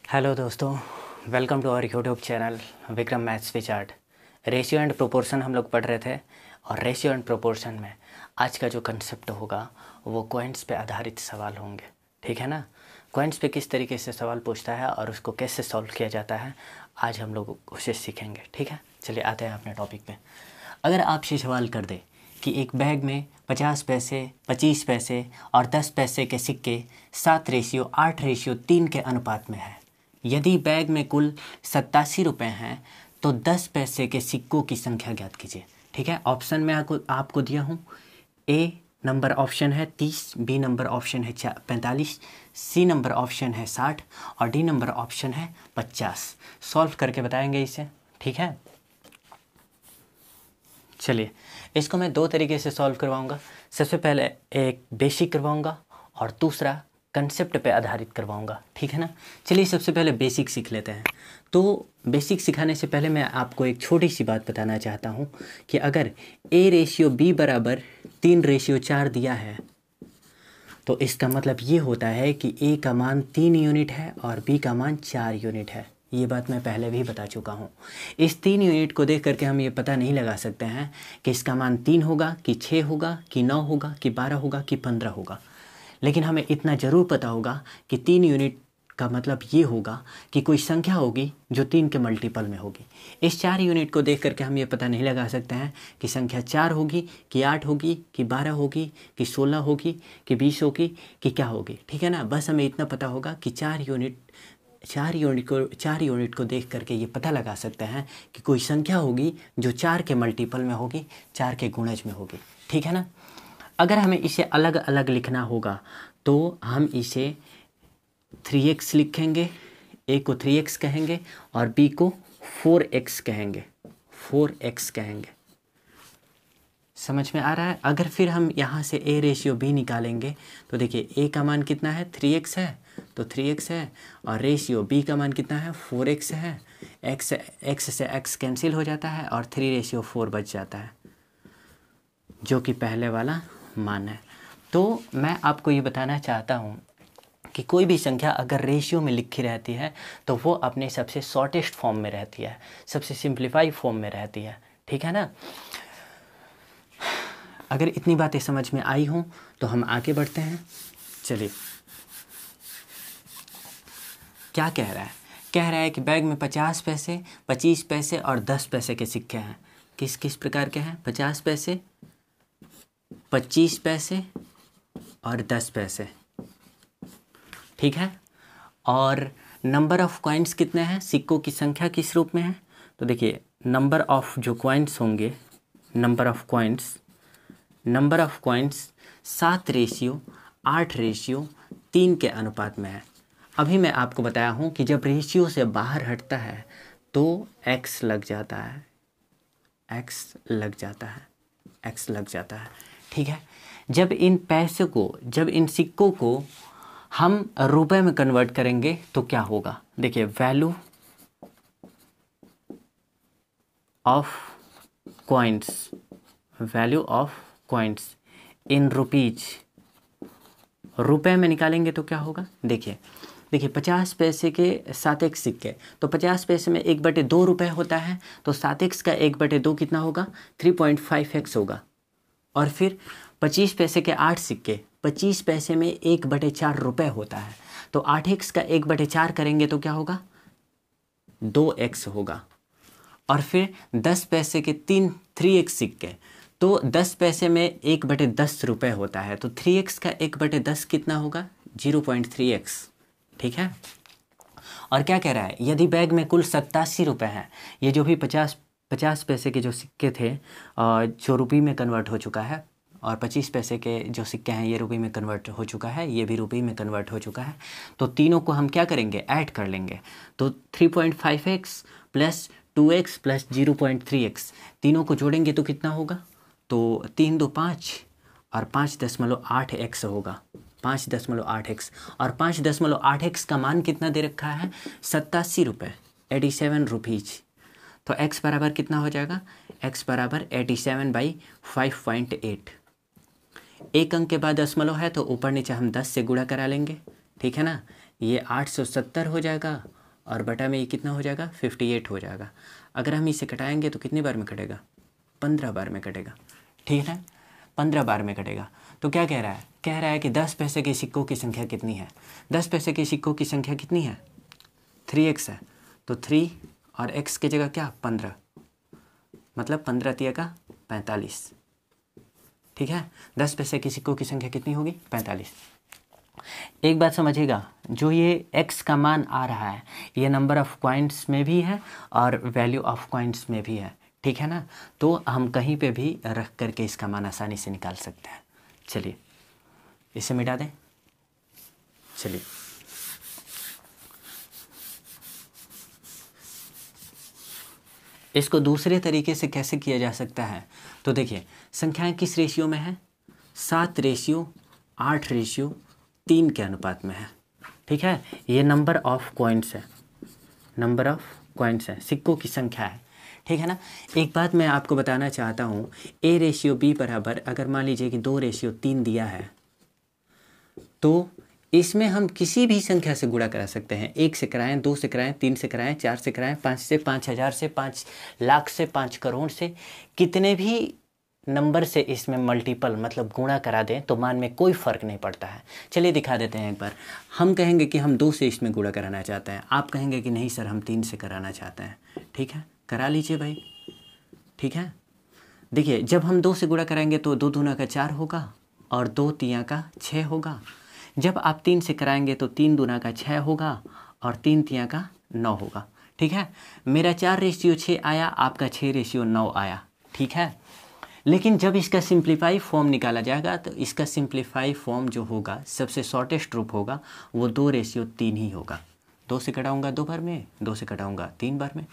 Hello दोस्तों, welcome to our YouTube channel Vikram maths with chart. Ratio and proportion हम लोग पढ़ रहे थे और रेशियो एंड प्रोपोर्शन में आज का जो कंसेप्ट होगा वो कॉइन्स पे आधारित सवाल होंगे। ठीक है ना। कॉइन्स पे किस तरीके से सवाल पूछता है और उसको कैसे सॉल्व किया जाता है आज हम लोग उसे सीखेंगे। ठीक है, चलिए आते हैं अपने टॉपिक पे। अगर आपसे सवाल कर दे कि एक बैग में 50 पैसे, 25 पैसे और 10 पैसे के सिक्के 7:8:3 के अनुपात में है। यदि बैग में कुल 87 रुपये हैं तो 10 पैसे के सिक्कों की संख्या ज्ञात कीजिए। ठीक है, ऑप्शन में आपको दिया हूँ। ए नंबर ऑप्शन है 30, बी नंबर ऑप्शन है 45, सी नंबर ऑप्शन है 60 और डी नंबर ऑप्शन है 50। सॉल्व करके बताएंगे इसे। ठीक है, चलिए इसको मैं दो तरीके से सॉल्व करवाऊंगा। सबसे पहले एक बेसिक करवाऊंगा और दूसरा कंसेप्ट पे आधारित करवाऊंगा। ठीक है ना। चलिए सबसे पहले बेसिक सीख लेते हैं। तो बेसिक सिखाने से पहले मैं आपको एक छोटी सी बात बताना चाहता हूँ कि अगर A/B बराबर 3/4 दिया है तो इसका मतलब ये होता है कि A का मान 3 यूनिट है और B का मान 4 यूनिट है। ये बात मैं पहले भी बता चुका हूँ। इस 3 यूनिट को देख करके हम ये पता नहीं लगा सकते हैं कि इसका मान 3 होगा कि 6 होगा कि 9 होगा कि 12 होगा कि 15 होगा। लेकिन हमें इतना ज़रूर पता होगा कि 3 यूनिट का मतलब ये होगा कि कोई संख्या होगी जो 3 के मल्टीपल में होगी। इस 4 यूनिट को देख करके हम ये पता नहीं लगा सकते हैं कि संख्या 4 होगी कि 8 होगी कि 12 होगी कि 16 होगी कि 20 होगी कि क्या होगी। ठीक है ना। बस हमें इतना पता होगा कि 4 यूनिट को देख करके ये पता लगा सकते हैं कि कोई संख्या होगी जो 4 के मल्टीपल में होगी, 4 के गुणज में होगी। ठीक है ना। अगर हमें इसे अलग अलग लिखना होगा तो हम इसे 3x लिखेंगे। A को 3x कहेंगे और B को 4x कहेंगे। 4x कहेंगे। समझ में आ रहा है। अगर फिर हम यहाँ से A/B निकालेंगे तो देखिए A का मान कितना है, 3x है तो 3x है और रेशियो B का मान कितना है, 4x है। x से x कैंसिल हो जाता है और 3/4 बच जाता है जो कि पहले वाला मान है। तो मैं आपको ये बताना चाहता हूँ कि कोई भी संख्या अगर रेशियो में लिखी रहती है तो वो अपने सबसे शॉर्टेस्ट फॉर्म में रहती है, सबसे सिंप्लीफाई फॉर्म में रहती है। ठीक है ना। अगर इतनी बातें समझ में आई हों तो हम आगे बढ़ते हैं। चलिए क्या कह रहा है। कह रहा है कि बैग में 50 पैसे, 25 पैसे और 10 पैसे के सिक्के हैं। किस किस प्रकार के हैं, 50 पैसे, 25 पैसे और 10 पैसे। ठीक है। और नंबर ऑफ कॉइन्स कितने हैं, सिक्कों की संख्या किस रूप में है। तो देखिए नंबर ऑफ जो कॉइन्स होंगे, नंबर ऑफ कॉइन्स 7:8:3 के अनुपात में है। अभी मैं आपको बताया हूँ कि जब रेशियो से बाहर हटता है तो x लग जाता है, x लग जाता है। ठीक है। जब इन सिक्कों को हम रुपए में कन्वर्ट करेंगे तो क्या होगा। देखिए value of coins in rupees, रुपए में निकालेंगे तो क्या होगा। देखिए 50 पैसे के 7x सिक्के, तो 50 पैसे में 1/2 रुपये होता है तो 7x का 1/2 कितना होगा, 3.5x होगा। और फिर 25 पैसे के 8 सिक्के, 25 पैसे में 1/4 रुपये होता है तो 8x का 1/4 करेंगे तो क्या होगा, 2x होगा। और फिर 10 पैसे के 3x सिक्के, तो 10 पैसे में 1/10 रुपये होता है तो 3x का 1/10 कितना होगा, 0.3x। ठीक है। और क्या कह रहा है, यदि बैग में कुल 87 रुपये हैं, ये जो भी 50 पैसे के जो सिक्के थे जो रुपये में कन्वर्ट हो चुका है और 25 पैसे के जो सिक्के हैं ये रुपये में कन्वर्ट हो चुका है, ये भी रुपये में कन्वर्ट हो चुका है। तो तीनों को हम क्या करेंगे, ऐड कर लेंगे। तो 3.5x plus 2x plus 0.3x, तीनों को जोड़ेंगे तो कितना होगा, तो 3 2 5 और 5.8x होगा, 5.8x। और 5.8x का मान कितना दे रखा है, 87 रुपये, 87 रुपीज़। तो x बराबर कितना हो जाएगा, x बराबर 87/5.8। एक अंक के बाद दशमलव है तो ऊपर नीचे हम 10 से गुणा करा लेंगे। ठीक है ना। ये 870 हो जाएगा और बटा में ये कितना हो जाएगा 58 हो जाएगा। अगर हम इसे कटाएंगे तो कितनी बार में कटेगा 15 बार में कटेगा, ठीक है 15 बार में कटेगा। तो क्या कह रहा है कि 10 पैसे के सिक्कों की संख्या कितनी है, 10 पैसे के सिक्कों की संख्या कितनी है 3x है। तो 3 और x की जगह क्या 15, मतलब 15 तिया का 45, ठीक है। 10 पैसे के सिक्कों की संख्या कितनी होगी 45। एक बात समझिएगा, जो ये x का मान आ रहा है ये नंबर ऑफ कॉइन्स में भी है और वैल्यू ऑफ कॉइन्स में भी है, ठीक है ना। तो हम कहीं पे भी रख करके इसका मान आसानी से निकाल सकते हैं। चलिए इसे मिटा दें। चलिए इसको दूसरे तरीके से कैसे किया जा सकता है, तो देखिए संख्याएं किस रेशियो में है 7:8:3 के अनुपात में है, ठीक है। ये नंबर ऑफ कॉइन्स है, नंबर ऑफ कॉइन्स है, सिक्कों की संख्या है, ठीक है ना। एक बात मैं आपको बताना चाहता हूँ, A/B बराबर अगर मान लीजिए कि 2:3 दिया है तो इसमें हम किसी भी संख्या से गुणा करा सकते हैं। 1 से कराएं, 2 से कराएं, 3 से कराएं, 4 से कराएं, 5 से, 5,000 से, 5 लाख से, 5 करोड़ से, कितने भी नंबर से इसमें मल्टीपल मतलब गुणा करा दें तो मान में कोई फ़र्क नहीं पड़ता है। चलिए दिखा देते हैं एक बार। हम कहेंगे कि हम 2 से इसमें गुणा कराना चाहते हैं, आप कहेंगे कि नहीं सर हम 3 से कराना चाहते हैं, ठीक है करा लीजिए भाई, ठीक है। देखिए जब हम 2 से गुणा कराएंगे तो 2 दूना का 4 होगा और 2 तिया का 6 होगा। जब आप 3 से कराएंगे तो 3 दूना का 6 होगा और 3 तिया का 9 होगा, ठीक है। मेरा 4:6 आया, आपका 6:9 आया, ठीक है। लेकिन जब इसका सिंप्लीफाई फॉर्म निकाला जाएगा तो इसका सिंप्लीफाई फॉर्म जो होगा सबसे शॉर्टेस्ट रूप होगा वो 2:3 ही होगा। 2 से कटाऊंगा 2 बार में, 2 से कटाऊंगा 3 बार में।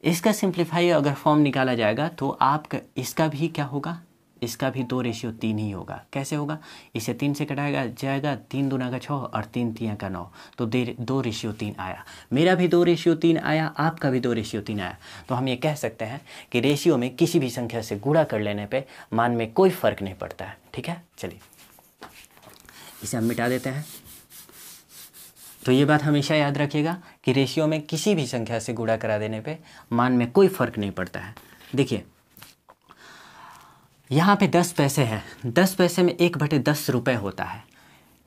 इसका सिंप्लीफाई अगर फॉर्म निकाला जाएगा तो आपका इसका भी क्या होगा, इसका भी 2:3 ही होगा। कैसे होगा, इसे 3 से कटाया जाएगा, 3 दूना का 6 और 3 तिया का 9, तो 2:3 आया। मेरा भी 2:3 आया, आपका भी 2:3 आया। तो हम ये कह सकते हैं कि रेशियो में किसी भी संख्या से गुणा कर लेने पे मान में कोई फ़र्क नहीं पड़ता है, ठीक है। चलिए इसे हम मिटा देते हैं। तो ये बात हमेशा याद रखिएगा कि रेशियो में किसी भी संख्या से गुणा करा देने पे मान में कोई फ़र्क नहीं पड़ता है। देखिए यहाँ पे 10 पैसे हैं, 10 पैसे में 1/10 रुपये होता है।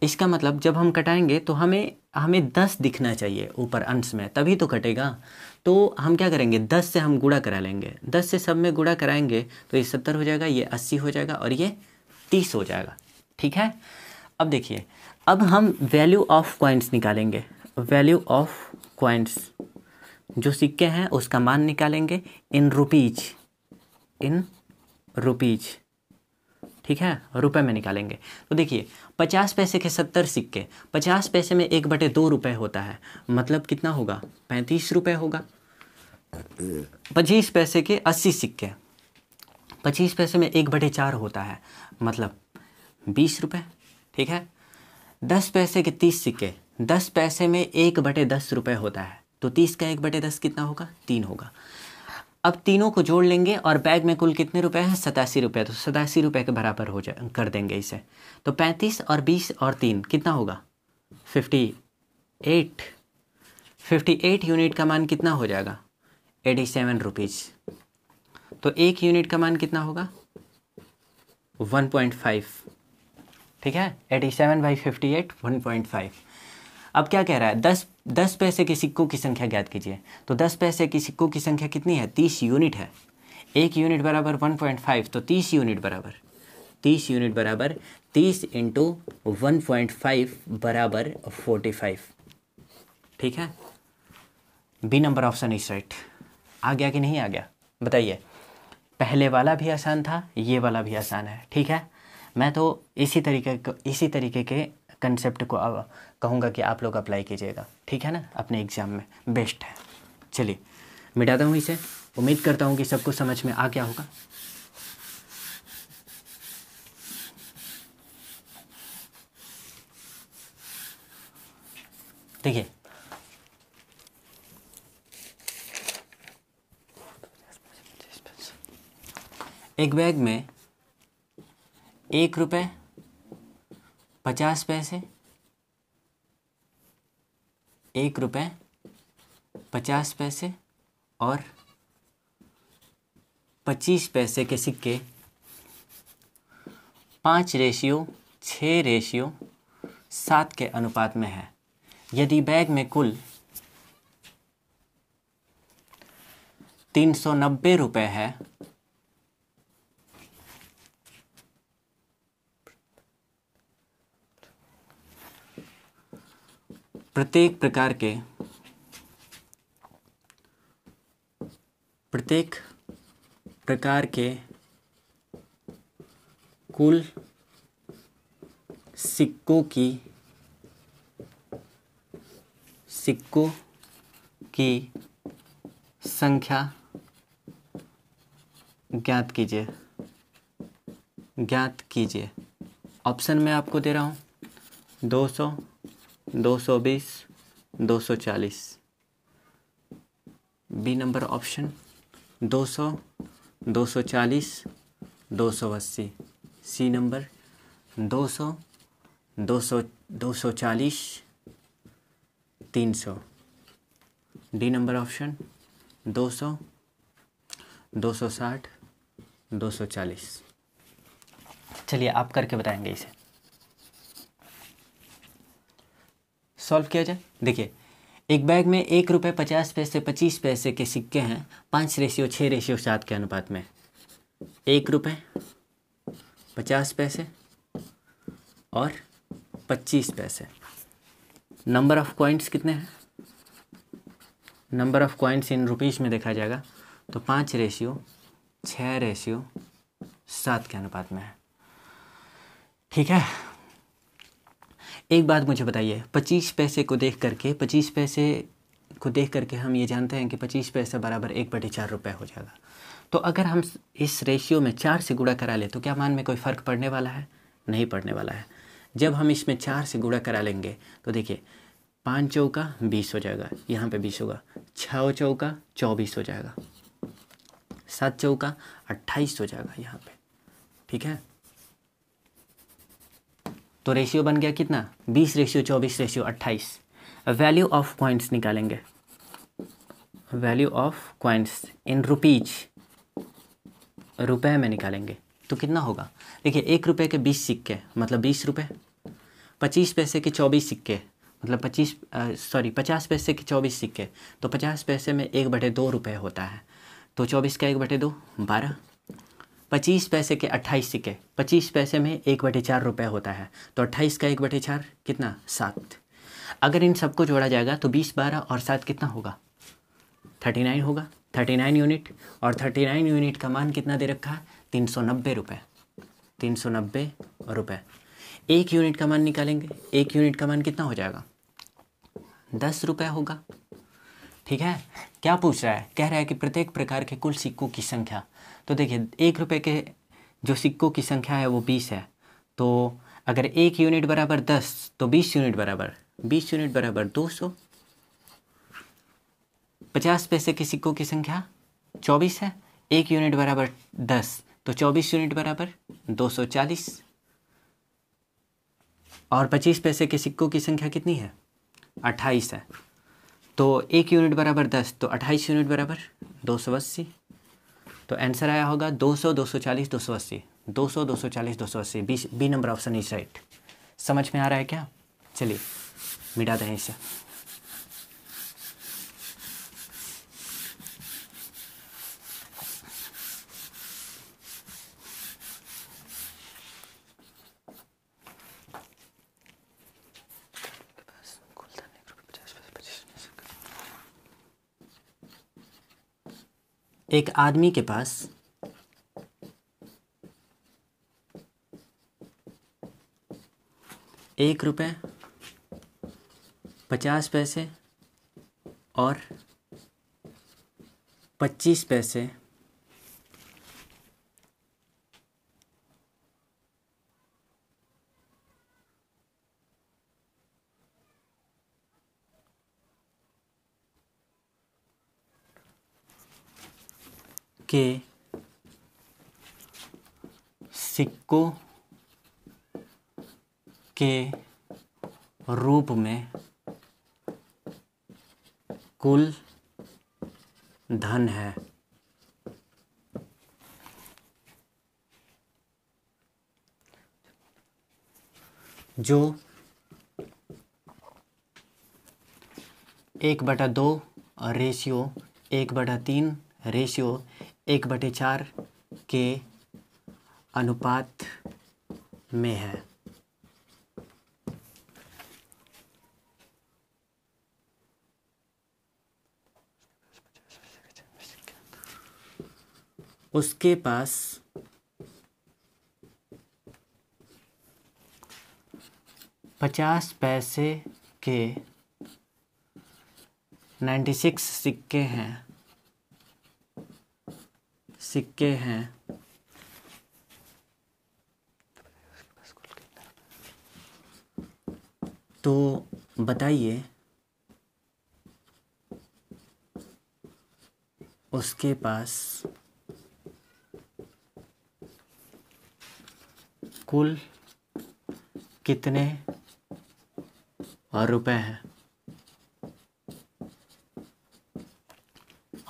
इसका मतलब जब हम कटाएंगे तो हमें 10 दिखना चाहिए ऊपर अंश में, तभी तो कटेगा। तो हम क्या करेंगे 10 से हम गुणा करा लेंगे, 10 से सब में गुणा कराएंगे तो ये 70 हो जाएगा, ये 80 हो जाएगा और ये 30 हो जाएगा, ठीक है। अब देखिए अब हम वैल्यू ऑफ कॉइन्स निकालेंगे, वैल्यू ऑफ कॉइन्स जो सिक्के हैं उसका मान निकालेंगे इन रुपीज, ठीक है रुपए में निकालेंगे। तो देखिए 50 पैसे के 70 सिक्के, 50 पैसे में 1/2 रुपये होता है, मतलब कितना होगा 35 रुपये होगा। 25 पैसे के 80 सिक्के, 25 पैसे में 1/4 होता है, मतलब 20 रुपये, ठीक है। 10 पैसे के 30 सिक्के, 10 पैसे में 1/10 रुपये होता है, तो 30 का 1/10 कितना होगा 3 होगा। अब तीनों को जोड़ लेंगे और बैग में कुल कितने रुपए हैं 87 रुपये, तो 87 रुपये के बराबर हो जाए कर देंगे इसे। तो 35 और 20 और 3 कितना होगा 58 यूनिट का मान कितना हो जाएगा 87 रुपीज़। तो 1 यूनिट का मान कितना होगा 1.5, ठीक है 87/58 1.5। अब क्या कह रहा है 10 पैसे के सिक्कों की संख्या ज्ञात कीजिए। तो 10 पैसे की सिक्कों की संख्या कितनी है 30 यूनिट है, 1 यूनिट बराबर 1.5, तो 30 यूनिट बराबर 30 × 1.5 बराबर 45, ठीक है। B number option is right. आ गया कि नहीं आ गया बताइए। पहले वाला भी आसान था, ये वाला भी आसान है, ठीक है। मैं तो इसी तरीके के कंसेप्ट को कहूँगा कि आप लोग अप्लाई कीजिएगा, ठीक है ना, अपने एग्ज़ाम में बेस्ट है। चलिए मिटाता हूँ इसे, उम्मीद करता हूँ कि सबको समझ में आ गया होगा। देखिए एक बैग में 1 रुपये 50 पैसे, 1 रुपये 50 पैसे और 25 पैसे के सिक्के 5:6:7 के अनुपात में है। यदि बैग में कुल 390 रुपये है, प्रत्येक प्रकार के कुल सिक्कों की संख्या ज्ञात कीजिए। ऑप्शन में आपको दे रहा हूँ 200, 220, 240। B number option 200, 240, 280। C number 200, 240, 300। D number option 200, 260, 240। चलिए आप करके बताएंगे इसे। सॉल्व किया जाए। देखिए, एक बैग में 1 रुपये 50 पैसे 25 पैसे के सिक्के हैं 5:6:7 के अनुपात में। 1 रुपये 50 पैसे और 25 पैसे। नंबर ऑफ कॉइन्स कितने हैं? Number of coins in rupees में देखा जाएगा तो 5:6:7 के अनुपात में है। ठीक है, एक बात मुझे बताइए, 25 पैसे को देख करके हम ये जानते हैं कि 25 पैसे बराबर 1/4 रुपये हो जाएगा। तो अगर हम इस रेशियो में 4 से गुणा करा ले तो क्या मान में कोई फ़र्क पड़ने वाला है? नहीं पड़ने वाला है। जब हम इसमें 4 से गुणा करा लेंगे तो देखिए 5 चौका 20 हो जाएगा, यहाँ पे 20 होगा, 6 चौका 24 हो जाएगा, 7 चौका 28 हो जाएगा यहाँ पे। ठीक है, तो रेशियो बन गया कितना? 20:24:28। वैल्यू ऑफ कॉइन्स निकालेंगे। Value of coins in rupees, रुपए में निकालेंगे तो कितना होगा? देखिए 1 रुपये के 20 सिक्के मतलब 20 रुपये, 25 पैसे के 24 सिक्के मतलब 50 पैसे के 24 सिक्के तो 50 पैसे में 1/2 रुपये होता है, तो 24 का 1/2 12। 25 पैसे के 28 सिक्के, 25 पैसे में 1/4 रुपये होता है, तो 28 का 1/4 कितना? 7। अगर इन सबको जोड़ा जाएगा तो 20, 12 और 7 कितना होगा? 39 होगा, 39 यूनिट। और 39 यूनिट का मान कितना दे रखा है? 390 रुपये। 390 रुपये। 1 यूनिट का मान निकालेंगे, 1 यूनिट का मान कितना हो जाएगा? 10 रुपये होगा। ठीक है, क्या पूछ रहा है? कह रहा है कि प्रत्येक प्रकार के कुल सिक्कों की संख्या। तो देखिए 1 रुपये के जो सिक्कों की संख्या है वो 20 है, तो अगर 1 यूनिट बराबर 10 तो 20 यूनिट बराबर 200। 50 पैसे के सिक्कों की संख्या 24 है, 1 यूनिट बराबर 10 तो 24 यूनिट बराबर 240। और 25 पैसे के सिक्कों की संख्या कितनी है? 28 है, तो 1 यूनिट बराबर 10 तो 28 यूनिट बराबर 280। तो आंसर आया होगा 200, 240, 280। 200, 240, 280। B number option is right. समझ में आ रहा है क्या? चलिए मिटा दें इसे। एक आदमी के पास 1 रुपये 50 पैसे और 25 पैसे के सिक्कों के रूप में कुल धन है। जो 1/2 रेशियो 1/3 रेशियो 1/4 के अनुपात में है। उसके पास 50 पैसे के 96 सिक्के हैं। तो बताइए उसके पास कुल कितने रुपए हैं।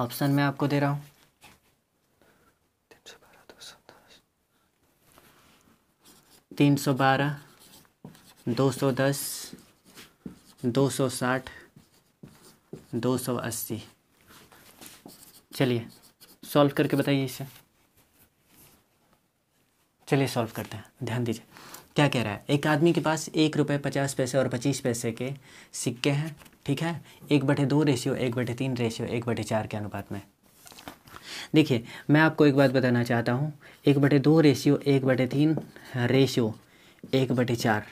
ऑप्शन मैं आपको दे रहा हूँ 312, 210, 260, 280। चलिए सॉल्व करके बताइए इसे। चलिए सॉल्व करते हैं, ध्यान दीजिए क्या कह रहा है। एक आदमी के पास 1 रुपये 50 पैसे और 25 पैसे के सिक्के हैं, ठीक है, 1/2 रेशियो 1/3 रेशियो 1/4 के अनुपात में। देखिए मैं आपको एक बात बताना चाहता हूँ, 1/2 रेशियो 1/3 रेशियो 1/4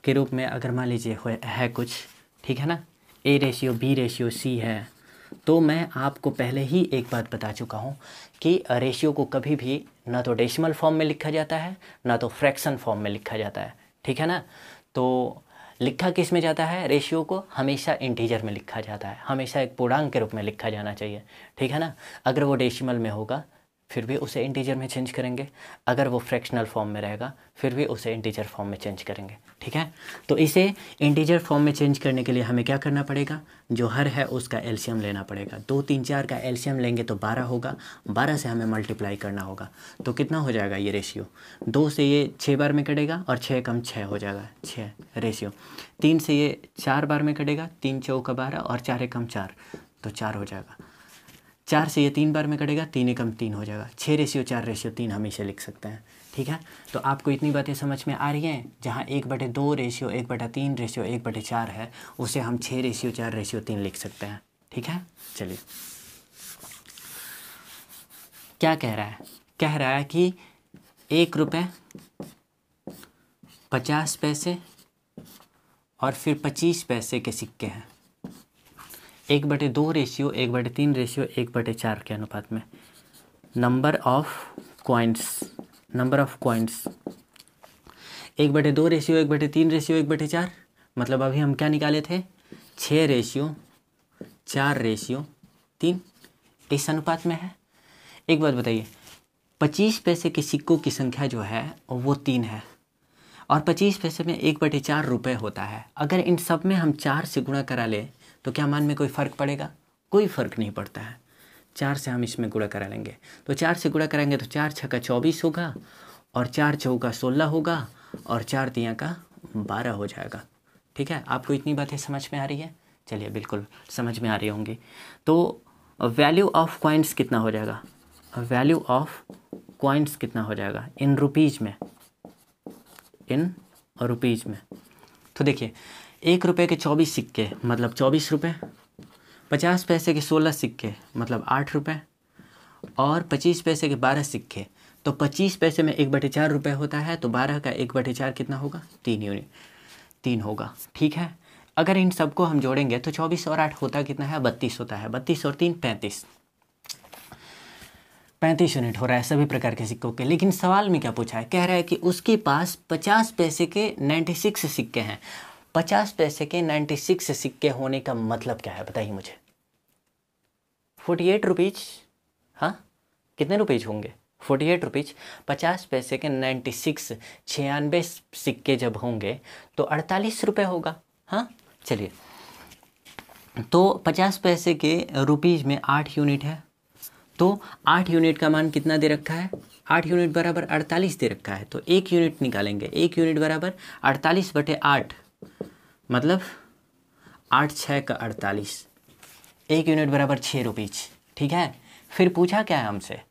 के रूप में अगर मान लीजिए है कुछ, ठीक है ना, A ratio B ratio C है, तो मैं आपको पहले ही एक बात बता चुका हूँ कि रेशियो को कभी भी ना तो डेसिमल फॉर्म में लिखा जाता है ना तो फ्रैक्शन फॉर्म में लिखा जाता है, ठीक है ना। तो लिखा किस में जाता है, रेशियो को हमेशा इंटीजर में लिखा जाता है, हमेशा एक पूर्णांक के रूप में लिखा जाना चाहिए, ठीक है ना। अगर वो डेसिमल में होगा फिर भी उसे इंटीजर में चेंज करेंगे, अगर वो फ्रैक्शनल फॉर्म में रहेगा फिर भी उसे इंटीजर फॉर्म में चेंज करेंगे, ठीक है। तो इसे इंटीजर फॉर्म में चेंज करने के लिए हमें क्या करना पड़ेगा, जो हर है उसका एलसीएम लेना पड़ेगा। 2, 3, 4 का एलसीएम लेंगे तो 12 होगा, 12 से हमें मल्टीप्लाई करना होगा। तो कितना हो जाएगा ये रेशियो, 2 से ये 6 बार में कटेगा और 6 कम 6 हो जाएगा 6 रेशियो। 3 से ये 4 बार में कटेगा, 3 चौका 12 और 4 एकम 4 तो 4 हो जाएगा। 4 से ये 3 बार में कटेगा, 3 एकम 3 हो जाएगा। 6 रेशियो 4 रेशियो 3 हम इसे लिख सकते हैं, ठीक है। तो आपको इतनी बातें समझ में आ रही हैं। जहाँ 1/2 रेशियो 1/3 रेशियो 1/4 है उसे हम 6 रेशियो 4 रेशियो 3 लिख सकते हैं, ठीक है। चलिए क्या कह रहा है, कह रहा है कि 1 रुपये 50 पैसे और फिर 25 पैसे के सिक्के हैं, 1/2 रेशियो 1/3 रेशियो 1/4 के अनुपात में। Number of coins 1/2 ratio 1/3 ratio 1/4, मतलब अभी हम क्या निकाले थे, 6 रेशियो 4 रेशियो 3 इस अनुपात में है। एक बात बताइए, 25 पैसे के सिक्कों की संख्या जो है वो 3 है और 25 पैसे में 1/4 रुपये होता है। अगर इन सब में हम 4 से गुणा करा लें तो क्या मान में कोई फ़र्क पड़ेगा, कोई फ़र्क नहीं पड़ता है। 4 से हम इसमें गुणा करा लेंगे तो 4 से गुणा कराएंगे तो 4 छक्का 24 होगा और 4 चौका 16 होगा और 4 तियाँ का 12 हो जाएगा, ठीक है। आपको इतनी बातें समझ में आ रही है, चलिए बिल्कुल समझ में आ रही होंगी। तो वैल्यू ऑफ कॉइन्स कितना हो जाएगा, वैल्यू ऑफ कॉइन्स कितना हो जाएगा इन रुपीज़ में, इन रुपीज़ में। तो देखिए 1 रुपये के 24 सिक्के मतलब 24 रुपये, 50 पैसे के 16 सिक्के मतलब 8 रुपये और 25 पैसे के 12 सिक्के, तो 25 पैसे में 1/4 रुपये होता है, तो 12 का 1/4 कितना होगा, 3 यूनिट 3 होगा, ठीक है। अगर इन सबको हम जोड़ेंगे तो 24 और 8 होता कितना है, 32 होता है। 32 और 3 35 यूनिट हो रहा है सभी प्रकार के सिक्कों के। लेकिन सवाल में क्या पूछा है, कह रहा है कि उसके पास 50 पैसे के 96 सिक्के हैं। 50 पैसे के 96 सिक्के होने का मतलब क्या है बताइए मुझे। 48 रुपीज़, हाँ कितने रुपीज़ होंगे, 48 रुपीज़। 50 पैसे के 96 सिक्के जब होंगे तो 48 रुपये होगा। हाँ चलिए तो 50 पैसे के रुपीज़ में 8 यूनिट है, तो 8 यूनिट का मान कितना दे रखा है, 8 यूनिट बराबर 48 दे रखा है। तो 1 यूनिट निकालेंगे, 1 यूनिट बराबर 48/8, मतलब 8 6 का 48, 1 यूनिट बराबर 6 रुपीज़। ठीक है, फिर पूछा क्या है हमसे,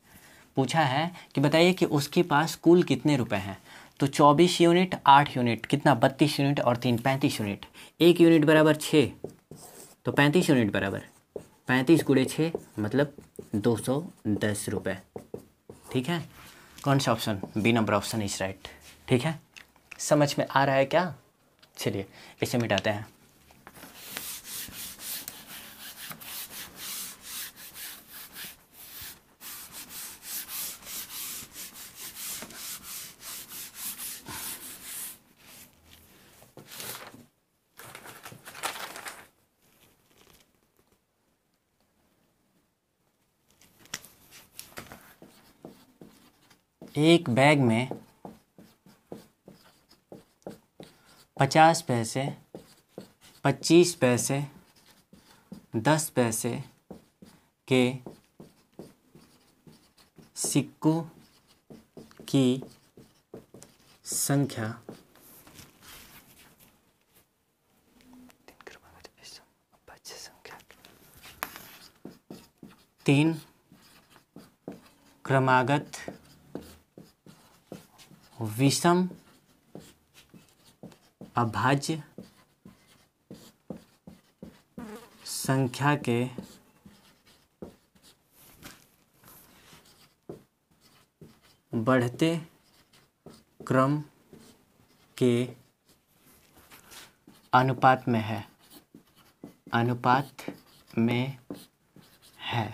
पूछा है कि बताइए कि उसके पास कुल कितने रुपए हैं। तो 24 यूनिट, 8 यूनिट, कितना 32 यूनिट और 3 35 यूनिट। 1 यूनिट बराबर 6, तो 35 यूनिट बराबर 35 × 6 मतलब 210 रुपये। ठीक है, कौन सा option, B number option is right. ठीक है, समझ में आ रहा है क्या। चलिए इसे मिटाते हैं। एक बैग में 50 पैसे, 25 पैसे, 10 पैसे के सिक्कों की संख्या 3 क्रमागत विषम अभाज्य संख्या के बढ़ते क्रम के अनुपात में है, अनुपात में है।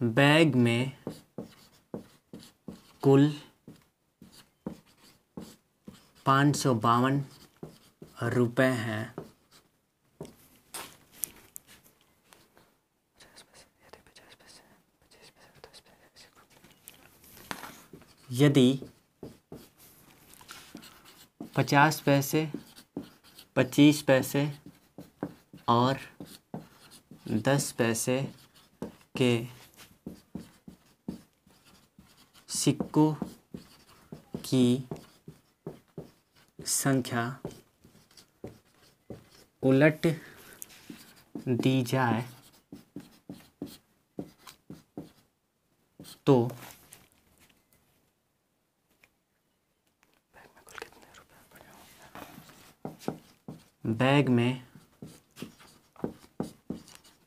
बैग में कुल 552 रुपये हैं। यदि 50 पैसे, 25 पैसे और 10 पैसे के सिक्कों की संख्या उलट दी जाए तो बैग में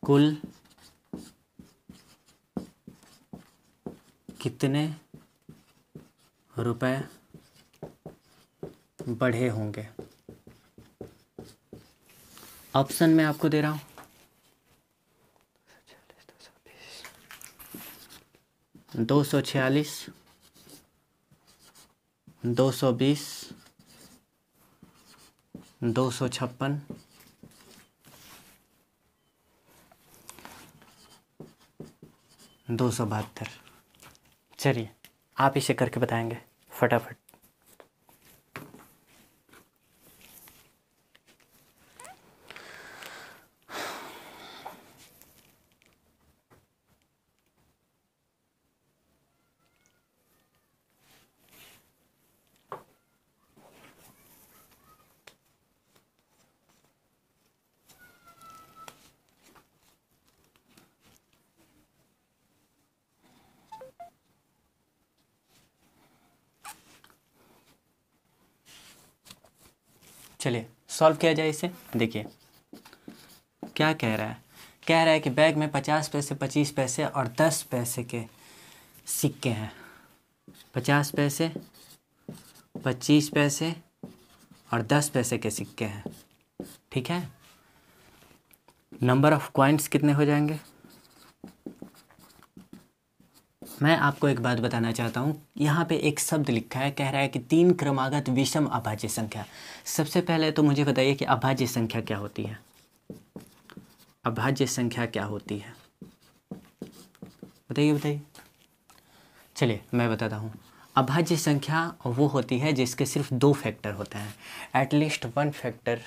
कुल कितने रुपए बढ़े होंगे। ऑप्शन मैं आपको दे रहा हूँ, 246, 220, 256, 272। चलिए आप इसे करके बताएंगे फटाफट। चलिए सॉल्व किया जाए इसे। देखिए क्या कह रहा है, कह रहा है कि बैग में 50 पैसे, 25 पैसे और 10 पैसे के सिक्के हैं। 50 पैसे, 25 पैसे और 10 पैसे के सिक्के हैं। ठीक है, नंबर ऑफ कॉइन्स कितने हो जाएंगे। मैं आपको एक बात बताना चाहता हूँ, यहाँ पे एक शब्द लिखा है, कह रहा है कि 3 क्रमागत विषम अभाज्य संख्या। सबसे पहले तो मुझे बताइए कि अभाज्य संख्या क्या होती है, अभाज्य संख्या क्या होती है, बताइए बताइए। चलिए मैं बताता हूँ, अभाज्य संख्या वो होती है जिसके सिर्फ 2 फैक्टर होते हैं, एटलीस्ट 1 फैक्टर,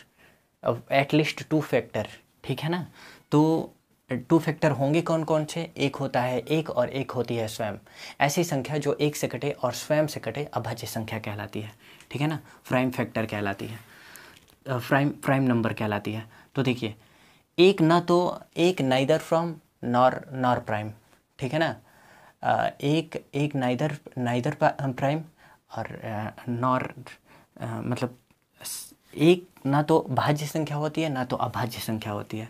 एटलीस्ट 2 फैक्टर, ठीक है ना। तो 2 फैक्टर होंगे कौन कौन से, एक होता है 1 और एक होती है स्वयं। ऐसी संख्या जो 1 से कटे और स्वयं से कटे अभाज्य संख्या कहलाती है, ठीक है ना, प्राइम फैक्टर कहलाती है, प्राइम नंबर कहलाती है। तो देखिए एक ना तो एक नाइदर फ्रॉम नॉर प्राइम, ठीक है ना, एक नाइदर प्राइम और नॉर, मतलब एक ना तो भाज्य संख्या होती है ना तो अभाज्य संख्या होती है।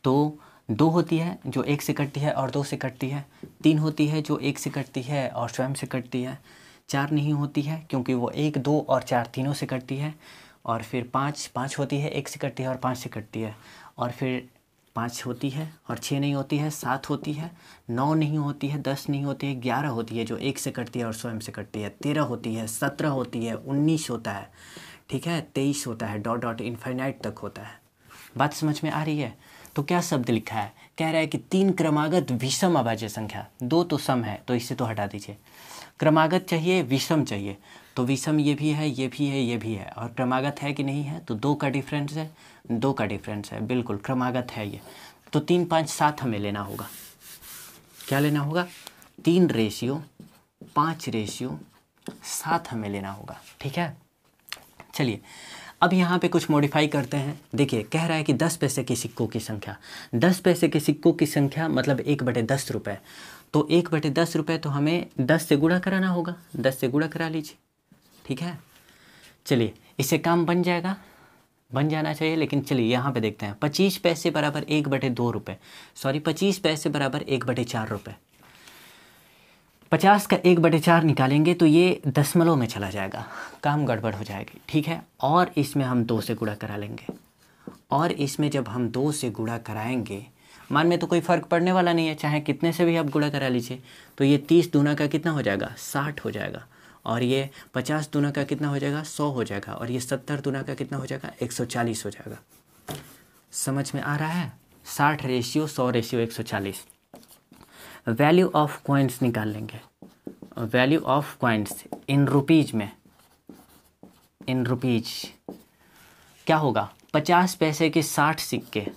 तो 2 होती है जो 1 से कटती है और 2 से कटती है, 3 होती है जो 1 से कटती है और स्वयं से कटती है, 4 नहीं होती है क्योंकि वो 1, 2 और 4 तीनों से कटती है, और फिर 5 होती है 1 से कटती है और 5 से कटती है, और फिर 5 होती है और 6 नहीं होती है, 7 होती है, 9 नहीं होती है, 10 नहीं होती है, 11 होती है जो 1 से कटती है और स्वयं से कटती है, 13 होती है, 17 होती है, 19 होता है, ठीक है, 23 होता है, डॉट डॉट इनफाइनाइट तक होता है। बात समझ में आ रही है। तो क्या शब्द लिखा है, कह रहा है कि 3 क्रमागत विषम अभाज्य संख्या, 2 तो सम है तो इससे तो हटा दीजिए, क्रमागत चाहिए विषम चाहिए, तो विषम ये भी है ये भी है ये भी है, और क्रमागत है कि नहीं है, तो 2 का डिफरेंस है, 2 का डिफरेंस है, बिल्कुल क्रमागत है ये। तो 3, 5, 7 हमें लेना होगा, क्या लेना होगा, 3:5:7 हमें लेना होगा, ठीक है। चलिए अब यहाँ पे कुछ मॉडिफाई करते हैं। देखिए कह रहा है कि 10 पैसे के सिक्कों की संख्या, 10 पैसे के सिक्कों की संख्या मतलब 1/10 रुपये, तो 1/10 रुपये तो हमें 10 से गुणा कराना होगा, 10 से गुणा करा लीजिए, ठीक है। चलिए इससे काम बन जाएगा, बन जाना चाहिए, लेकिन चलिए यहाँ पे देखते हैं, 25 पैसे बराबर 1/2 रुपये, सॉरी 25 पैसे बराबर 1/4 रुपये। 50 का 1/4 निकालेंगे तो ये दशमलव में चला जाएगा, काम गड़बड़ हो जाएगी, ठीक है। और इसमें हम 2 से गुणा करा लेंगे, और इसमें जब हम 2 से गुणा कराएंगे, मान में तो कोई फ़र्क पड़ने वाला नहीं है, चाहे कितने से भी आप गुणा करा लीजिए, तो ये 30 दूना का कितना हो जाएगा, 60 हो जाएगा, और ये 50 दूना का कितना हो जाएगा, 100 हो जाएगा, और ये 70 दूना का कितना हो जाएगा, 140 हो जाएगा। समझ में आ रहा है, 60:100:140। वैल्यू ऑफ कॉइन्स निकाल लेंगे, value of coins in rupees में, इन रुपीज क्या होगा, 50 पैसे के 60 सिक्के,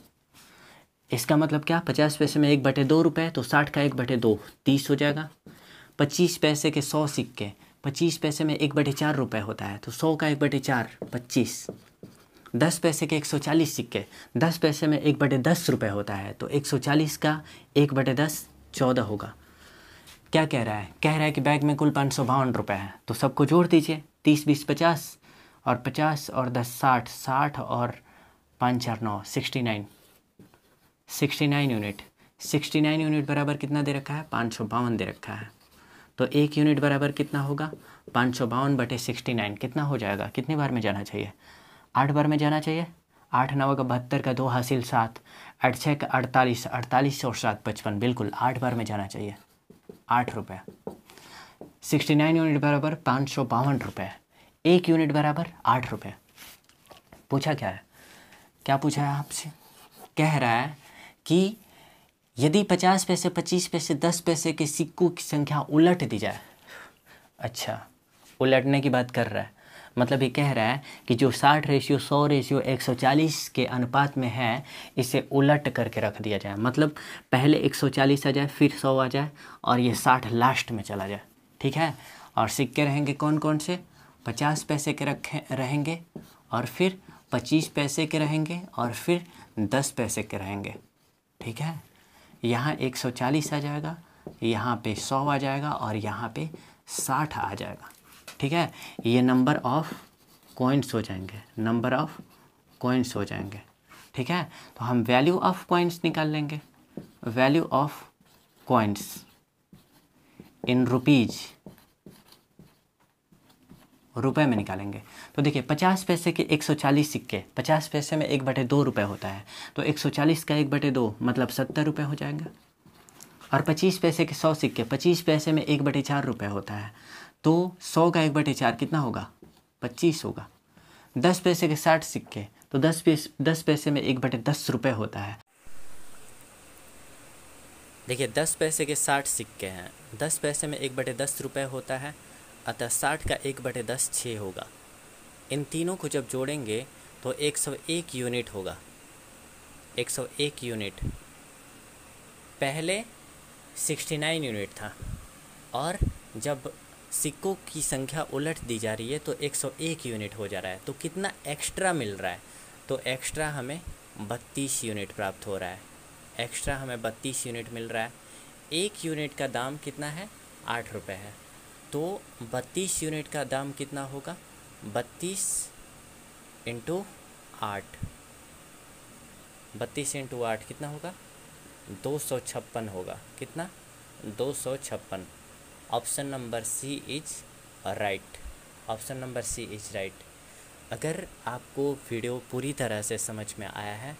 इसका मतलब क्या, 50 पैसे में 1/2 रुपये, तो 60 का 1/2 30 हो जाएगा। 25 पैसे के 100 सिक्के, 25 पैसे में 1/4 रुपये होता है, तो 100 का 1/4 25। 10 पैसे के 140 सिक्के, 10 पैसे में 1/10 रुपये होता है, तो 140 का 1/10 14 होगा। क्या कह रहा है, कह रहा है कि बैग में कुल 552 रुपये है, तो सबको जोड़ दीजिए, 30, 20, 50 और 50 और 10 60, 60 और 5, 4, 9 69 यूनिट। 69 यूनिट बराबर कितना दे रखा है, 552 दे रखा है, तो 1 यूनिट बराबर कितना होगा, 552/69 कितना हो जाएगा, कितनी बार में जाना चाहिए, 8 बार में जाना चाहिए। 8 9 का 72 का 2 हासिल 7, 8 6 का 48, 48 और 7 55, बिल्कुल 8 बार में जाना चाहिए, 8 रुपये। 69 यूनिट बराबर 552 रुपये, 1 यूनिट बराबर 8 रुपये। पूछा क्या है, क्या पूछा है आपसे, कह रहा है कि यदि 50 पैसे 25 पैसे 10 पैसे के सिक्कों की संख्या उलट दी जाए, अच्छा उलटने की बात कर रहा है, मतलब ये कह रहा है कि जो 60:100:140 के अनुपात में है, इसे उलट करके रख दिया जाए, मतलब पहले 140 आ जाए, फिर 100 आ जाए, और ये 60 लास्ट में चला जाए, ठीक है। और सिक्के रहेंगे कौन कौन से, 50 पैसे के रहेंगे, और फिर 25 पैसे के रहेंगे, और फिर 10 पैसे के रहेंगे, ठीक है। यहाँ 140 आ जाएगा, यहाँ पे 100 आ जाएगा, और यहाँ पे 60 आ जाएगा, ठीक है। ये नंबर ऑफ कॉइन्स हो जाएंगे, नंबर ऑफ कॉइन्स हो जाएंगे, ठीक है। तो हम वैल्यू ऑफ कॉइन्स निकाल लेंगे, value of coins in rupees, रुपए में निकालेंगे। तो देखिए 50 पैसे के 140 सिक्के, 50 पैसे में 1/2 रुपये होता है, तो 140 का 1/2 मतलब 70 रुपये हो जाएगा। और 25 पैसे के 100 सिक्के, 25 पैसे में 1/4 रुपये होता है, तो 100 का 1/4 कितना होगा, 25 होगा। 10 पैसे के 60 सिक्के, तो 10 पैसे में 1/10 रुपये होता है, देखिए 10 पैसे के 60 सिक्के हैं, 10 पैसे में 1/10 रुपये होता है, अतः 60 का 1/10 6 होगा। इन तीनों को जब जोड़ेंगे तो 101 यूनिट होगा। 101 यूनिट, पहले 69 यूनिट था, और जब सिक्कों की संख्या उलट दी जा रही है तो 101 यूनिट हो जा रहा है। तो कितना एक्स्ट्रा मिल रहा है? तो एक्स्ट्रा हमें 32 यूनिट प्राप्त हो रहा है। एक्स्ट्रा हमें 32 यूनिट मिल रहा है। एक यूनिट का दाम कितना है? 8 रुपये है। तो 32 यूनिट का दाम कितना होगा? 32 इंटू 8, 32 इंटू 8 कितना होगा? 256 होगा। कितना? 256। Option number C is right. Option number C is right. अगर आपको वीडियो पूरी तरह से समझ में आया है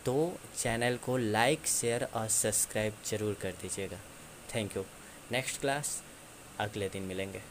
तो चैनल को लाइक, शेयर और सब्सक्राइब ज़रूर कर दीजिएगा। Thank you. नेक्स्ट क्लास अगले दिन मिलेंगे।